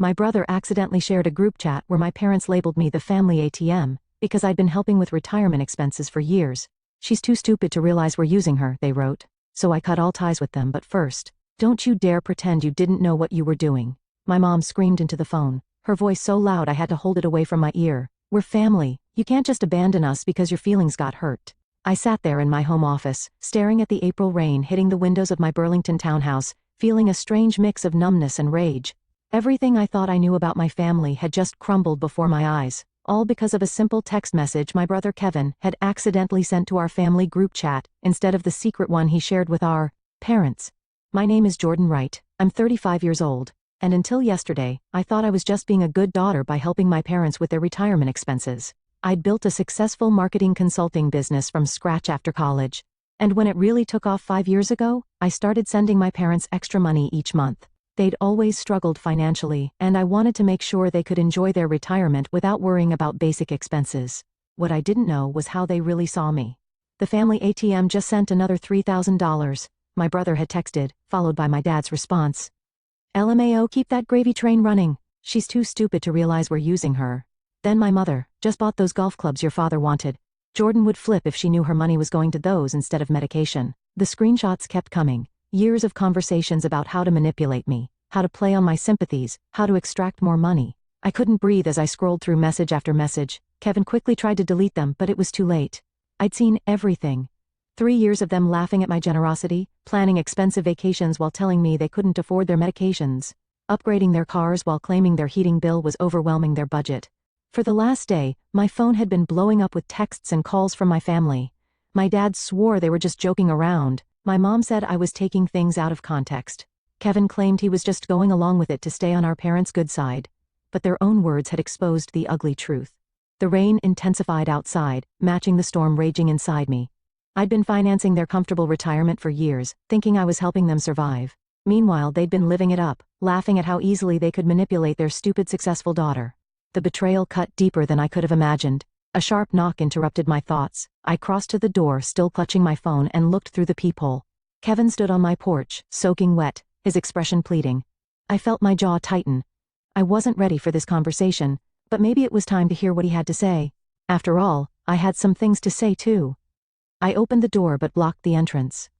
My brother accidentally shared a group chat where my parents labeled me the family ATM because I'd been helping with retirement expenses for years. She's too stupid to realize we're using her, they wrote. So I cut all ties with them, but first, don't you dare pretend you didn't know what you were doing. My mom screamed into the phone, her voice so loud I had to hold it away from my ear. We're family. You can't just abandon us because your feelings got hurt. I sat there in my home office, staring at the April rain hitting the windows of my Burlington townhouse, feeling a strange mix of numbness and rage. Everything I thought I knew about my family had just crumbled before my eyes, all because of a simple text message my brother Kevin had accidentally sent to our family group chat instead of the secret one he shared with our parents. My name is Jordan Wright. I'm 35 years old, and until yesterday, I thought I was just being a good daughter by helping my parents with their retirement expenses. I'd built a successful marketing consulting business from scratch after college, and when it really took off 5 years ago, I started sending my parents extra money each month. They'd always struggled financially, and I wanted to make sure they could enjoy their retirement without worrying about basic expenses. What I didn't know was how they really saw me. The family ATM just sent another $3,000, my brother had texted, followed by my dad's response. LMAO, keep that gravy train running. She's too stupid to realize we're using her. Then my mother, just bought those golf clubs your father wanted. Jordan would flip if she knew her money was going to those instead of medication. The screenshots kept coming. Years of conversations about how to manipulate me, how to play on my sympathies, how to extract more money. I couldn't breathe as I scrolled through message after message. Kevin quickly tried to delete them, but it was too late. I'd seen everything. 3 years of them laughing at my generosity, planning expensive vacations while telling me they couldn't afford their medications, upgrading their cars while claiming their heating bill was overwhelming their budget. For the last day, my phone had been blowing up with texts and calls from my family. My dad swore they were just joking around. My mom said I was taking things out of context. Kevin claimed he was just going along with it to stay on our parents' good side. But their own words had exposed the ugly truth. The rain intensified outside, matching the storm raging inside me. I'd been financing their comfortable retirement for years, thinking I was helping them survive. Meanwhile, they'd been living it up, laughing at how easily they could manipulate their stupid successful daughter. The betrayal cut deeper than I could have imagined. A sharp knock interrupted my thoughts. I crossed to the door, still clutching my phone, and looked through the peephole. Kevin stood on my porch, soaking wet, his expression pleading. I felt my jaw tighten. I wasn't ready for this conversation, but maybe it was time to hear what he had to say. After all, I had some things to say too. I opened the door but blocked the entrance.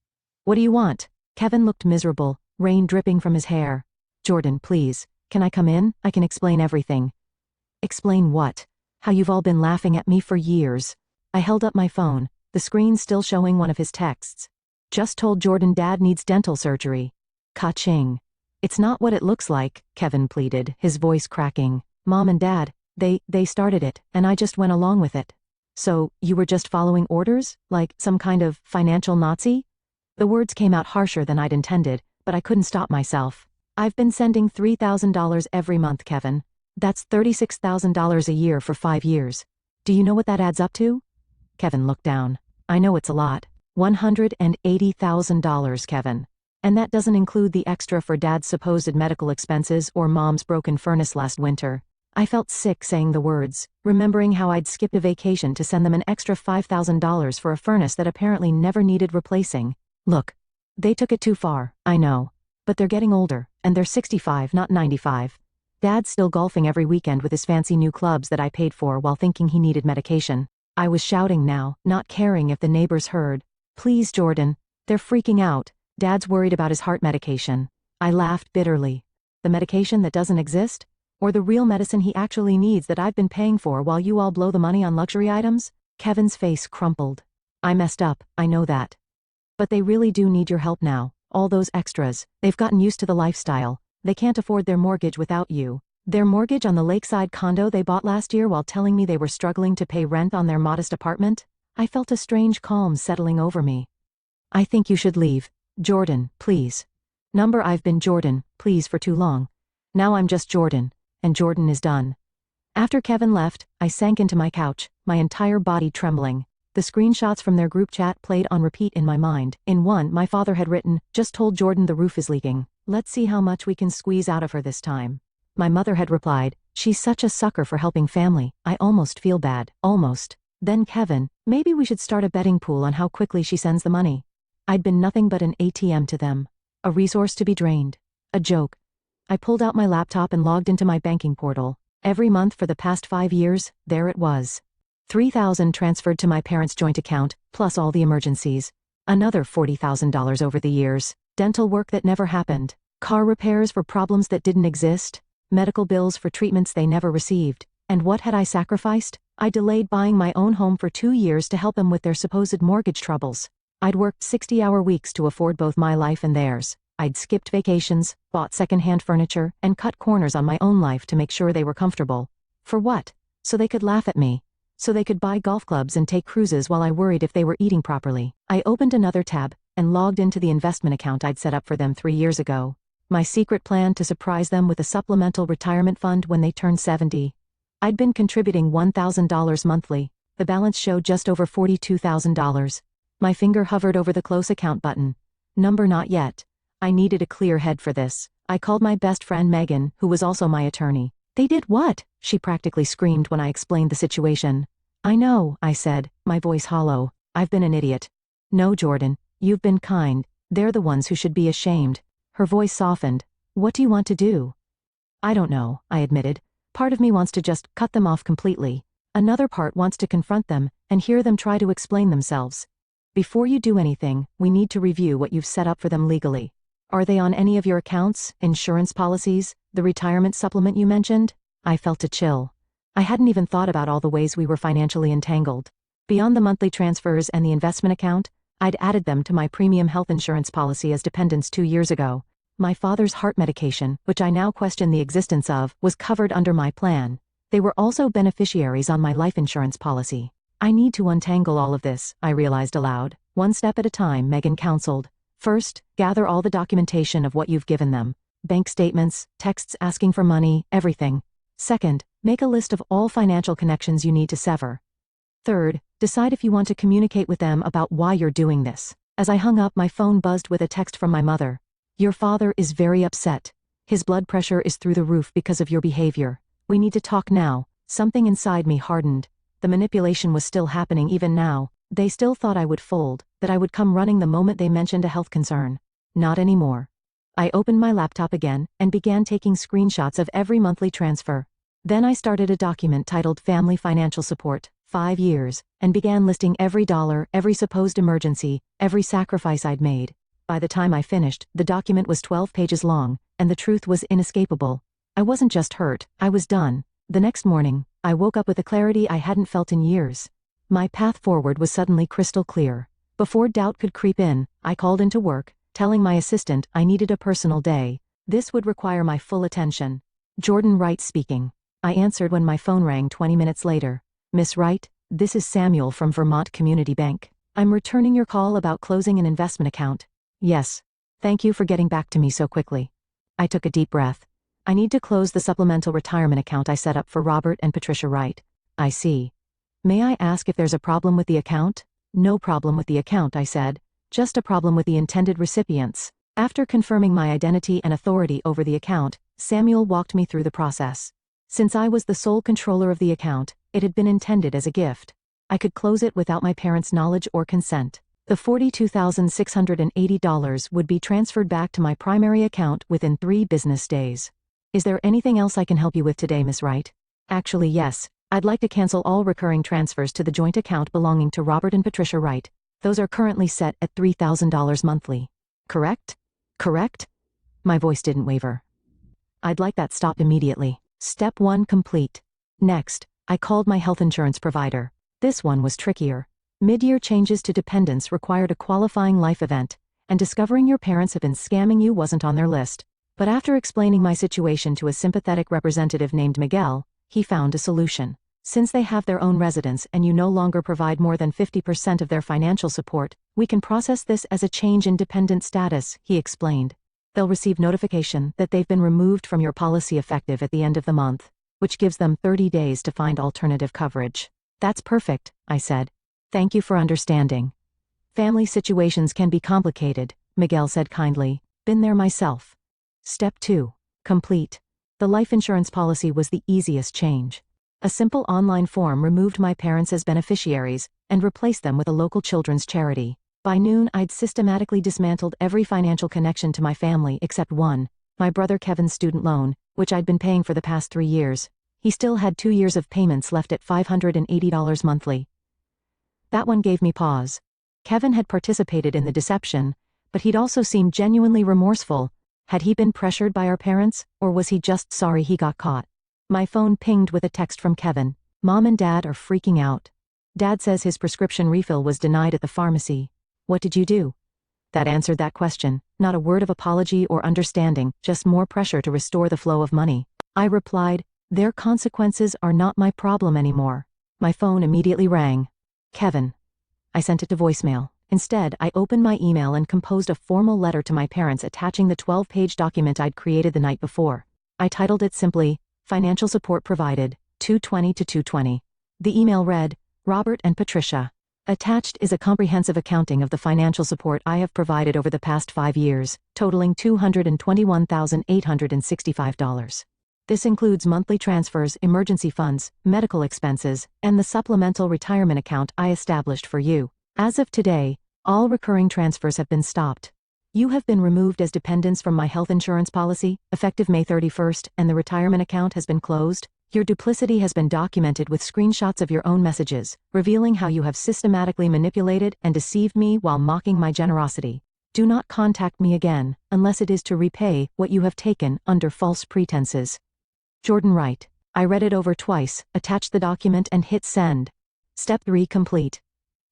What do you want? Kevin looked miserable, rain dripping from his hair. Jordan, please, can I come in? I can explain everything. Explain what? How you've all been laughing at me for years. I held up my phone, the screen still showing one of his texts. Just told Jordan Dad needs dental surgery. Ka-ching. It's not what it looks like, Kevin pleaded, his voice cracking. Mom and Dad, they started it, and I just went along with it. So, you were just following orders? Like some kind of financial Nazi? The words came out harsher than I'd intended, but I couldn't stop myself. I've been sending $3,000 every month, Kevin. That's $36,000 a year for 5 years. Do you know what that adds up to? Kevin looked down. I know it's a lot. $180,000, Kevin. And that doesn't include the extra for Dad's supposed medical expenses or Mom's broken furnace last winter. I felt sick saying the words, remembering how I'd skipped a vacation to send them an extra $5,000 for a furnace that apparently never needed replacing. Look, they took it too far, I know. But they're getting older, and they're 65, not 95. Dad's still golfing every weekend with his fancy new clubs that I paid for while thinking he needed medication. I was shouting now, not caring if the neighbors heard. Please, Jordan. They're freaking out. Dad's worried about his heart medication. I laughed bitterly. The medication that doesn't exist? Or the real medicine he actually needs that I've been paying for while you all blow the money on luxury items? Kevin's face crumpled. I messed up, I know that. But they really do need your help now. All those extras. They've gotten used to the lifestyle. They can't afford their mortgage without you. Their mortgage on the lakeside condo they bought last year while telling me they were struggling to pay rent on their modest apartment? I felt a strange calm settling over me. I think you should leave. Jordan, please. I've been Jordan, please, for too long. Now I'm just Jordan, and Jordan is done. After Kevin left, I sank into my couch, my entire body trembling. The screenshots from their group chat played on repeat in my mind. In one, my father had written, just told Jordan the roof is leaking. Let's see how much we can squeeze out of her this time. My mother had replied, she's such a sucker for helping family, I almost feel bad, almost. Then Kevin, maybe we should start a betting pool on how quickly she sends the money. I'd been nothing but an ATM to them. A resource to be drained. A joke. I pulled out my laptop and logged into my banking portal. Every month for the past 5 years, there it was. $3,000 transferred to my parents' joint account, plus all the emergencies. Another $40,000 over the years. Dental work that never happened. Car repairs for problems that didn't exist. Medical bills for treatments they never received. And what had I sacrificed? I delayed buying my own home for 2 years to help them with their supposed mortgage troubles. I'd worked 60-hour weeks to afford both my life and theirs. I'd skipped vacations, bought secondhand furniture, and cut corners on my own life to make sure they were comfortable. For what? So they could laugh at me. So they could buy golf clubs and take cruises while I worried if they were eating properly. I opened another tab and logged into the investment account I'd set up for them 3 years ago. My secret plan to surprise them with a supplemental retirement fund when they turned 70. I'd been contributing $1,000 monthly. The balance showed just over $42,000. My finger hovered over the close account button. Number not yet. I needed a clear head for this. I called my best friend Megan, who was also my attorney. They did what? She practically screamed when I explained the situation. I know, I said, my voice hollow. I've been an idiot. No, Jordan, you've been kind. They're the ones who should be ashamed. Her voice softened. What do you want to do? I don't know, I admitted. Part of me wants to just cut them off completely. Another part wants to confront them and hear them try to explain themselves. Before you do anything, we need to review what you've set up for them legally. Are they on any of your accounts, insurance policies, the retirement supplement you mentioned? I felt a chill. I hadn't even thought about all the ways we were financially entangled. Beyond the monthly transfers and the investment account, I'd added them to my premium health insurance policy as dependents 2 years ago. My father's heart medication, which I now question the existence of, was covered under my plan. They were also beneficiaries on my life insurance policy. I need to untangle all of this, I realized aloud. One step at a time, Megan counseled. First, gather all the documentation of what you've given them. Bank statements, texts asking for money, everything. Second, make a list of all financial connections you need to sever. Third, decide if you want to communicate with them about why you're doing this. As I hung up, my phone buzzed with a text from my mother. Your father is very upset. His blood pressure is through the roof because of your behavior. We need to talk now. Something inside me hardened. The manipulation was still happening even now. They still thought I would fold, that I would come running the moment they mentioned a health concern. Not anymore. I opened my laptop again and began taking screenshots of every monthly transfer. Then I started a document titled Family Financial Support, 5 years, and began listing every dollar, every supposed emergency, every sacrifice I'd made. By the time I finished, the document was 12 pages long, and the truth was inescapable. I wasn't just hurt, I was done. The next morning, I woke up with a clarity I hadn't felt in years. My path forward was suddenly crystal clear. Before doubt could creep in, I called into work, telling my assistant I needed a personal day. This would require my full attention. Jordan Wright speaking. I answered when my phone rang 20 minutes later. Miss Wright, this is Samuel from Vermont Community Bank. I'm returning your call about closing an investment account. Yes. Thank you for getting back to me so quickly. I took a deep breath. I need to close the supplemental retirement account I set up for Robert and Patricia Wright. I see. May I ask if there's a problem with the account? No problem with the account, I said. Just a problem with the intended recipients. After confirming my identity and authority over the account, Samuel walked me through the process. Since I was the sole controller of the account, it had been intended as a gift. I could close it without my parents' knowledge or consent. The $42,680 would be transferred back to my primary account within 3 business days. Is there anything else I can help you with today, Miss Wright? Actually, yes. I'd like to cancel all recurring transfers to the joint account belonging to Robert and Patricia Wright. Those are currently set at $3,000 monthly. Correct? Correct? My voice didn't waver. I'd like that stopped immediately. Step 1 complete. Next, I called my health insurance provider. This one was trickier. Mid-year changes to dependents required a qualifying life event, and discovering your parents have been scamming you wasn't on their list. But after explaining my situation to a sympathetic representative named Miguel, he found a solution. Since they have their own residence and you no longer provide more than 50% of their financial support, we can process this as a change in dependent status, he explained. They'll receive notification that they've been removed from your policy effective at the end of the month, which gives them 30 days to find alternative coverage. That's perfect, I said. Thank you for understanding. Family situations can be complicated, Miguel said kindly. Been there myself. Step 2. Complete. The life insurance policy was the easiest change. A simple online form removed my parents as beneficiaries and replaced them with a local children's charity. By noon, I'd systematically dismantled every financial connection to my family except one, My brother Kevin's student loan, which I'd been paying for the past 3 years. He still had 2 years of payments left at $580 monthly. That one gave me pause. Kevin had participated in the deception, but he'd also seemed genuinely remorseful. Had he been pressured by our parents, or was he just sorry he got caught? My phone pinged with a text from Kevin. Mom and Dad are freaking out. Dad says his prescription refill was denied at the pharmacy. What did you do? That answered that question. Not a word of apology or understanding, just more pressure to restore the flow of money. I replied, their consequences are not my problem anymore. My phone immediately rang. Kevin. I sent it to voicemail. Instead, I opened my email and composed a formal letter to my parents attaching the 12-page document I'd created the night before. I titled it simply, Financial Support Provided, 2/20 to 2/20. The email read, Robert and Patricia. Attached is a comprehensive accounting of the financial support I have provided over the past 5 years, totaling $221,865. This includes monthly transfers, emergency funds, medical expenses, and the supplemental retirement account I established for you. As of today, all recurring transfers have been stopped. You have been removed as dependents from my health insurance policy, effective May 31st, and the retirement account has been closed. Your duplicity has been documented with screenshots of your own messages, revealing how you have systematically manipulated and deceived me while mocking my generosity. Do not contact me again, unless it is to repay what you have taken under false pretenses. Jordan Wright. I read it over twice, attached the document and hit send. Step 3 complete.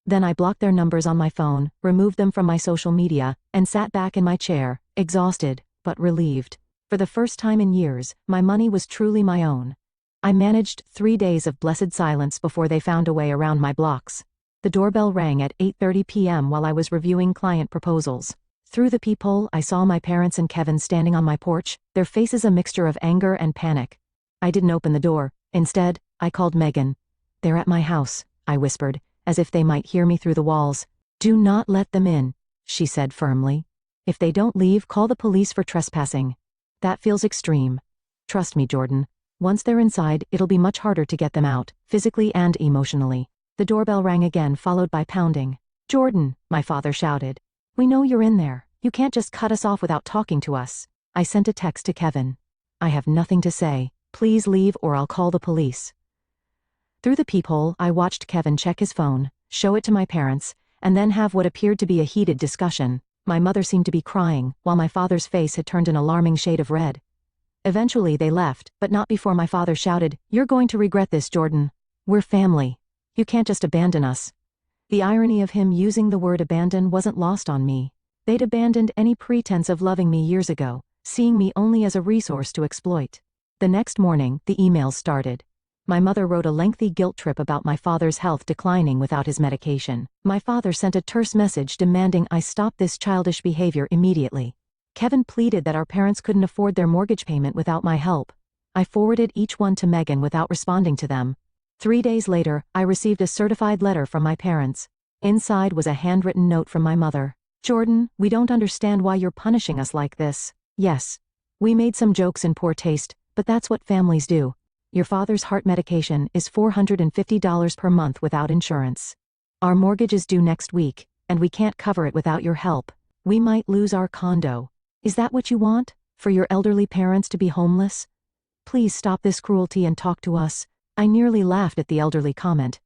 Then I blocked their numbers on my phone, removed them from my social media, and sat back in my chair, exhausted, but relieved. For the first time in years, my money was truly my own. I managed 3 days of blessed silence before they found a way around my blocks. The doorbell rang at 8:30 p.m. while I was reviewing client proposals. Through the peephole, I saw my parents and Kevin standing on my porch, their faces a mixture of anger and panic. I didn't open the door. Instead, I called Megan. They're at my house, I whispered, as if they might hear me through the walls. Do not let them in, she said firmly. If they don't leave, call the police for trespassing. That feels extreme. Trust me, Jordan. Once they're inside, it'll be much harder to get them out, physically and emotionally. The doorbell rang again, followed by pounding. Jordan, my father shouted. We know you're in there. You can't just cut us off without talking to us. I sent a text to Kevin. I have nothing to say. Please leave or I'll call the police. Through the peephole, I watched Kevin check his phone, show it to my parents, and then have what appeared to be a heated discussion. My mother seemed to be crying, while my father's face had turned an alarming shade of red. Eventually they left, but not before my father shouted, You're going to regret this, Jordan. We're family. You can't just abandon us. The irony of him using the word abandon wasn't lost on me. They'd abandoned any pretense of loving me years ago, seeing me only as a resource to exploit. The next morning, the emails started. My mother wrote a lengthy guilt trip about my father's health declining without his medication. My father sent a terse message demanding I stop this childish behavior immediately. Kevin pleaded that our parents couldn't afford their mortgage payment without my help. I forwarded each one to Megan without responding to them. 3 days later, I received a certified letter from my parents. Inside was a handwritten note from my mother. Jordan, we don't understand why you're punishing us like this. Yes. We made some jokes in poor taste, but that's what families do. Your father's heart medication is $450 per month without insurance. Our mortgage is due next week, and we can't cover it without your help. We might lose our condo. Is that what you want? For your elderly parents to be homeless? Please stop this cruelty and talk to us. I nearly laughed at the elderly comment.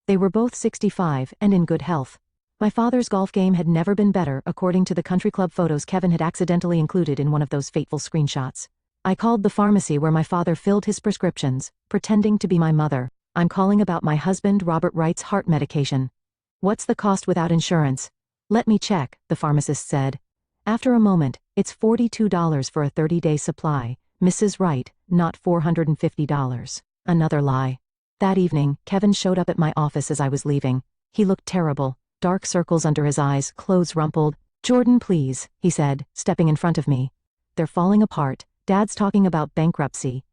They were both 65 and in good health. My father's golf game had never been better, according to the country club photos Kevin had accidentally included in one of those fateful screenshots. I called the pharmacy where my father filled his prescriptions, pretending to be my mother. I'm calling about my husband Robert Wright's heart medication. What's the cost without insurance? Let me check, the pharmacist said. After a moment, it's $42 for a 30-day supply, Mrs. Wright, not $450. Another lie. That evening, Kevin showed up at my office as I was leaving. He looked terrible, dark circles under his eyes, clothes rumpled. Jordan, please, he said, stepping in front of me. They're falling apart. Dad's talking about bankruptcy.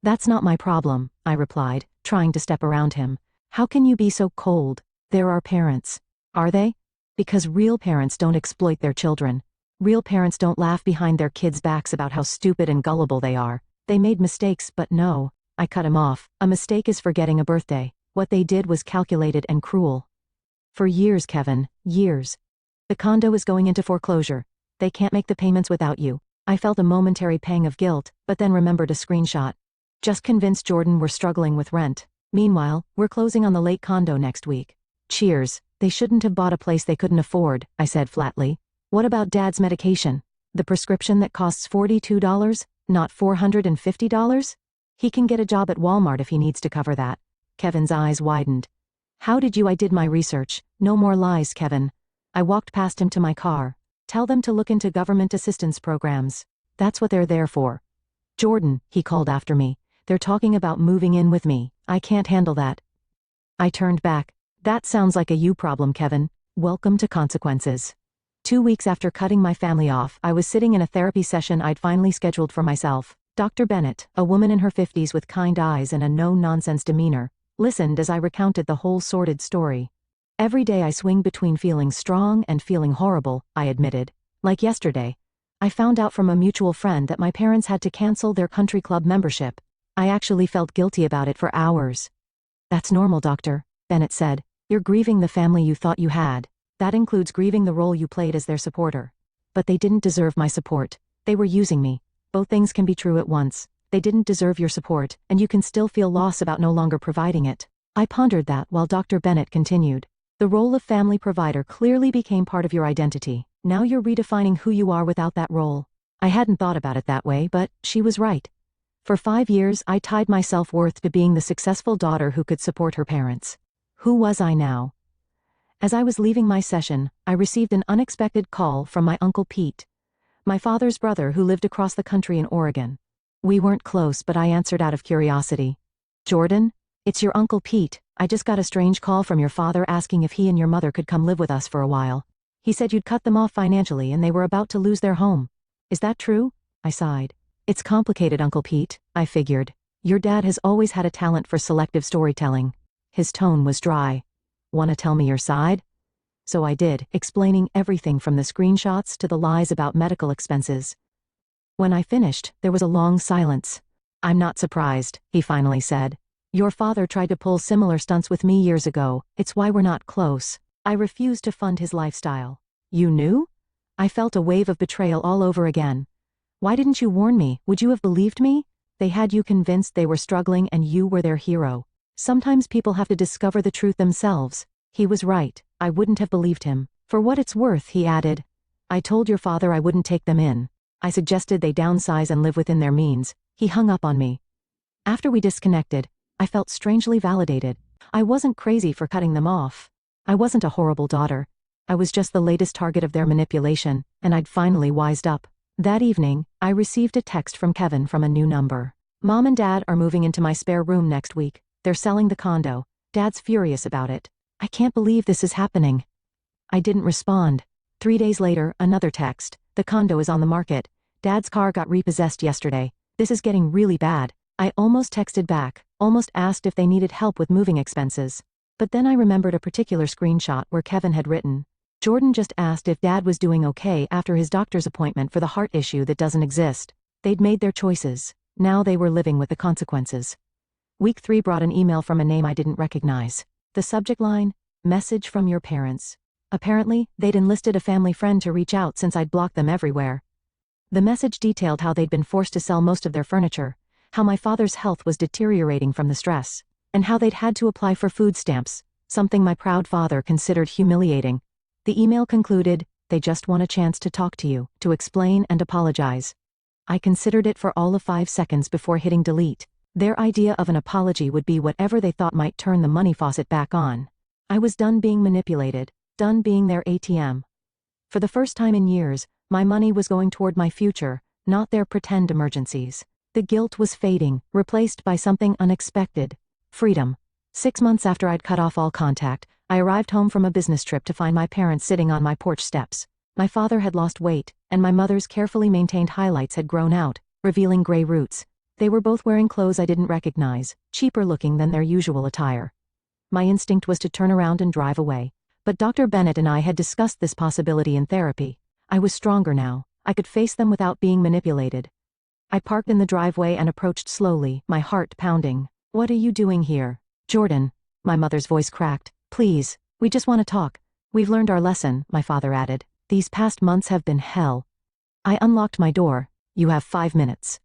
That's not my problem, I replied, trying to step around him. How can you be so cold? They're our parents. Are they? Because real parents don't exploit their children. Real parents don't laugh behind their kids' backs about how stupid and gullible they are. They made mistakes, but no. I cut him off. A mistake is forgetting a birthday. What they did was calculated and cruel. For years, Kevin, years. The condo is going into foreclosure. They can't make the payments without you. I felt a momentary pang of guilt, but then remembered a screenshot. Just convinced Jordan we're struggling with rent. Meanwhile, we're closing on the lake condo next week. Cheers. They shouldn't have bought a place they couldn't afford, I said flatly. What about Dad's medication? The prescription that costs $42, not $450? He can get a job at Walmart if he needs to cover that. Kevin's eyes widened. How did you? I did my research. No more lies, Kevin. I walked past him to my car. Tell them to look into government assistance programs. That's what they're there for. Jordan, he called after me. They're talking about moving in with me. I can't handle that. I turned back. That sounds like a you problem, Kevin. Welcome to consequences. 2 weeks after cutting my family off, I was sitting in a therapy session I'd finally scheduled for myself. Dr. Bennett, a woman in her 50s with kind eyes and a no-nonsense demeanor, listened as I recounted the whole sordid story. Every day I swing between feeling strong and feeling horrible, I admitted. Like yesterday. I found out from a mutual friend that my parents had to cancel their country club membership. I actually felt guilty about it for hours. That's normal, Doctor, Bennett said. You're grieving the family you thought you had. That includes grieving the role you played as their supporter. But they didn't deserve my support. They were using me. Both things can be true at once. They didn't deserve your support, and you can still feel loss about no longer providing it. I pondered that while Dr. Bennett continued. The role of family provider clearly became part of your identity. Now you're redefining who you are without that role. I hadn't thought about it that way, but she was right. For 5 years, I tied my self-worth to being the successful daughter who could support her parents. Who was I now? As I was leaving my session, I received an unexpected call from my Uncle Pete, my father's brother who lived across the country in Oregon. We weren't close, but I answered out of curiosity. Jordan, it's your Uncle Pete. I just got a strange call from your father asking if he and your mother could come live with us for a while. He said you'd cut them off financially and they were about to lose their home. Is that true? I sighed. It's complicated, Uncle Pete, I figured. Your dad has always had a talent for selective storytelling. His tone was dry. Wanna tell me your side? So I did, explaining everything from the screenshots to the lies about medical expenses. When I finished, there was a long silence. I'm not surprised, he finally said. Your father tried to pull similar stunts with me years ago. It's why we're not close. I refused to fund his lifestyle. You knew? I felt a wave of betrayal all over again. Why didn't you warn me? Would you have believed me? They had you convinced they were struggling and you were their hero. Sometimes people have to discover the truth themselves. He was right. I wouldn't have believed him. For what it's worth, he added. I told your father I wouldn't take them in. I suggested they downsize and live within their means. He hung up on me. After we disconnected, I felt strangely validated. I wasn't crazy for cutting them off. I wasn't a horrible daughter. I was just the latest target of their manipulation, and I'd finally wised up. That evening, I received a text from Kevin from a new number. Mom and Dad are moving into my spare room next week. They're selling the condo. Dad's furious about it. I can't believe this is happening. I didn't respond. 3 days later, another text. The condo is on the market. Dad's car got repossessed yesterday. This is getting really bad. I almost texted back, almost asked if they needed help with moving expenses. But then I remembered a particular screenshot where Kevin had written, Jordan just asked if Dad was doing okay after his doctor's appointment for the heart issue that doesn't exist. They'd made their choices. Now they were living with the consequences. Week 3 brought an email from a name I didn't recognize. The subject line, message from your parents. Apparently, they'd enlisted a family friend to reach out since I'd blocked them everywhere. The message detailed how they'd been forced to sell most of their furniture, how my father's health was deteriorating from the stress, and how they'd had to apply for food stamps, something my proud father considered humiliating. The email concluded, they just want a chance to talk to you, to explain and apologize. I considered it for all of 5 seconds before hitting delete. Their idea of an apology would be whatever they thought might turn the money faucet back on. I was done being manipulated, done being their ATM. For the first time in years, my money was going toward my future, not their pretend emergencies. The guilt was fading, replaced by something unexpected. Freedom. 6 months after I'd cut off all contact, I arrived home from a business trip to find my parents sitting on my porch steps. My father had lost weight, and my mother's carefully maintained highlights had grown out, revealing gray roots. They were both wearing clothes I didn't recognize, cheaper looking than their usual attire. My instinct was to turn around and drive away. But Dr. Bennett and I had discussed this possibility in therapy. I was stronger now. I could face them without being manipulated. I parked in the driveway and approached slowly, my heart pounding. What are you doing here? Jordan. My mother's voice cracked. Please, we just want to talk. We've learned our lesson, my father added. These past months have been hell. I unlocked my door, You have 5 minutes.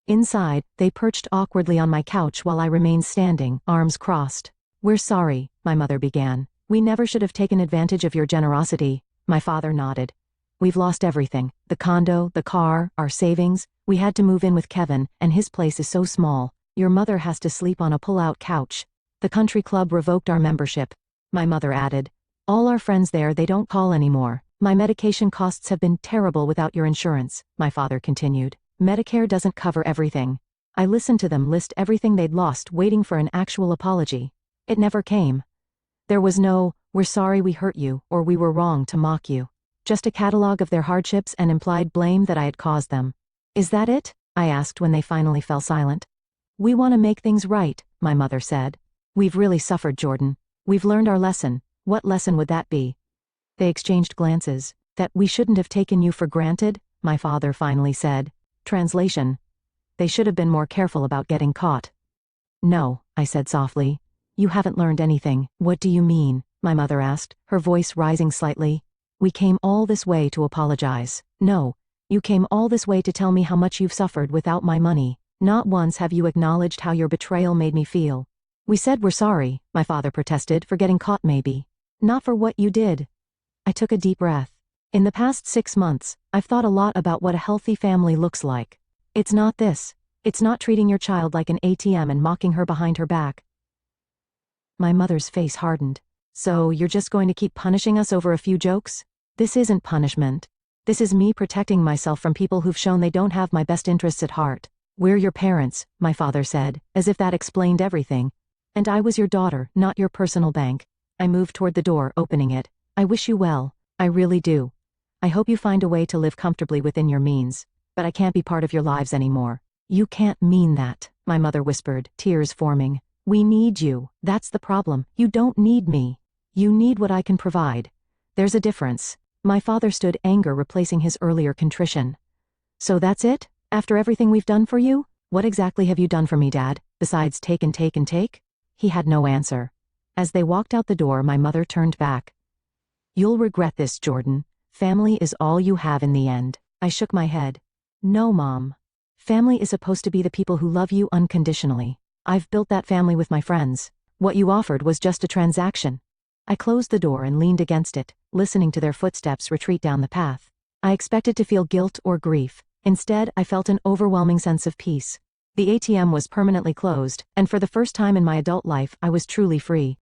Inside, they perched awkwardly on my couch while I remained standing, arms crossed. We're sorry, my mother began. We never should have taken advantage of your generosity. My father nodded. We've lost everything. The condo, the car, our savings. We had to move in with Kevin, and his place is so small. Your mother has to sleep on a pull-out couch. The country club revoked our membership. My mother added. All our friends there, they don't call anymore. My medication costs have been terrible without your insurance, my father continued. Medicare doesn't cover everything. I listened to them list everything they'd lost, waiting for an actual apology. It never came. There was no, we're sorry we hurt you, or we were wrong to mock you. Just a catalog of their hardships and implied blame that I had caused them. Is that it? I asked when they finally fell silent. We want to make things right, my mother said. We've really suffered, Jordan. We've learned our lesson. What lesson would that be? They exchanged glances. That we shouldn't have taken you for granted, my father finally said. Translation. They should have been more careful about getting caught. No, I said softly. You haven't learned anything. What do you mean? My mother asked, her voice rising slightly. We came all this way to apologize. No, you came all this way to tell me how much you've suffered without my money. Not once have you acknowledged how your betrayal made me feel. We said we're sorry, my father protested, for getting caught maybe. Not for what you did. I took a deep breath. In the past 6 months, I've thought a lot about what a healthy family looks like. It's not this. It's not treating your child like an ATM and mocking her behind her back. My mother's face hardened. So you're just going to keep punishing us over a few jokes? This isn't punishment. This is me protecting myself from people who've shown they don't have my best interests at heart. We're your parents, my father said, as if that explained everything. And I was your daughter, not your personal bank. I moved toward the door, opening it. I wish you well. I really do. I hope you find a way to live comfortably within your means. But I can't be part of your lives anymore. You can't mean that, my mother whispered, tears forming. We need you. That's the problem. You don't need me. You need what I can provide. There's a difference. My father stood, anger replacing his earlier contrition. So that's it? After everything we've done for you? What exactly have you done for me, Dad, besides take and take and take? He had no answer. As they walked out the door, my mother turned back. You'll regret this, Jordan. Family is all you have in the end. I shook my head. No, Mom. Family is supposed to be the people who love you unconditionally. I've built that family with my friends. What you offered was just a transaction. I closed the door and leaned against it, listening to their footsteps retreat down the path. I expected to feel guilt or grief. Instead, I felt an overwhelming sense of peace. The ATM was permanently closed, and for the first time in my adult life, I was truly free.